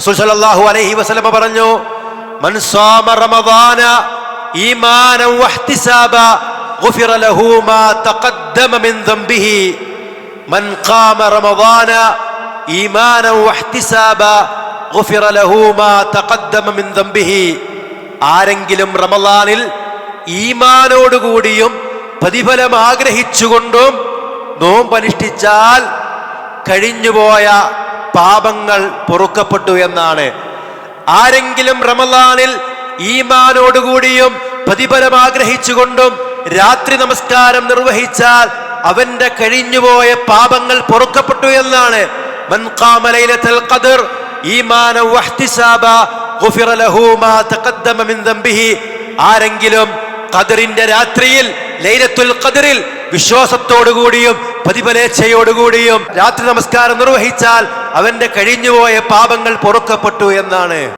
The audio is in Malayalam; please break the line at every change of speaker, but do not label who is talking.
റസൂൽ സല്ലല്ലാഹു അലൈഹി വസല്ലം പറഞ്ഞു, മൻ സാമ റമദാന ഈമാനൻ വഹ്തിസാബ ഗുഫിറ ലഹു മാ തഖദ്ദമ മിൻ ദംബിഹി. മൻ ഖാമ റമദാന ഈമാനൻ വഹ്തിസാബ ഗുഫിറ ലഹു മാ തഖദ്ദമ മിൻ ദംബിഹി. ആരെങ്കിലും റമദാനിൽ ഈമാനോടുകൂടിയും പ്രതിഫലം ആഗ്രഹിച്ചുകൊണ്ടും നോമ്പനുഷ്ഠിച്ചാൽ കഴിഞ്ഞുപോയ പാപങ്ങൾ പൊറുക്കപ്പെട്ടു എന്നാണ്. ആരെങ്കിലും റമദാനിൽ ഈമാനോടുകൂടിയും പ്രതിഫലം ആഗ്രഹിച്ചുകൊണ്ടും രാത്രി നമസ്കാരം നിർവഹിച്ചാൽ അവന്റെ കഴിഞ്ഞുപോയ പാപങ്ങൾ പൊറുക്കപ്പെട്ടു എന്നാണ്. മൻ ഖാമ ലൈലത്തുൽ ഖദ്ർ ഈമാനൻ വഹ്തിസാബ ഗുഫിറ ലഹു മാ തഖദ്ദമ മിൻ ദംബിഹി. ആരെങ്കിലും ഖദ്റിന്റെ രാത്രിയിൽ ലൈലത്തുൽ ഖദ്റിൽ വിശ്വാസത്തോടുകൂടിയും പ്രതിഫലേച്ഛയോടുകൂടിയും രാത്രി നമസ്കാരം നിർവഹിച്ചാൽ അവന്റെ കഴിഞ്ഞുപോയ പാപങ്ങൾ പൊറുക്കപ്പെട്ടു എന്നാണ്.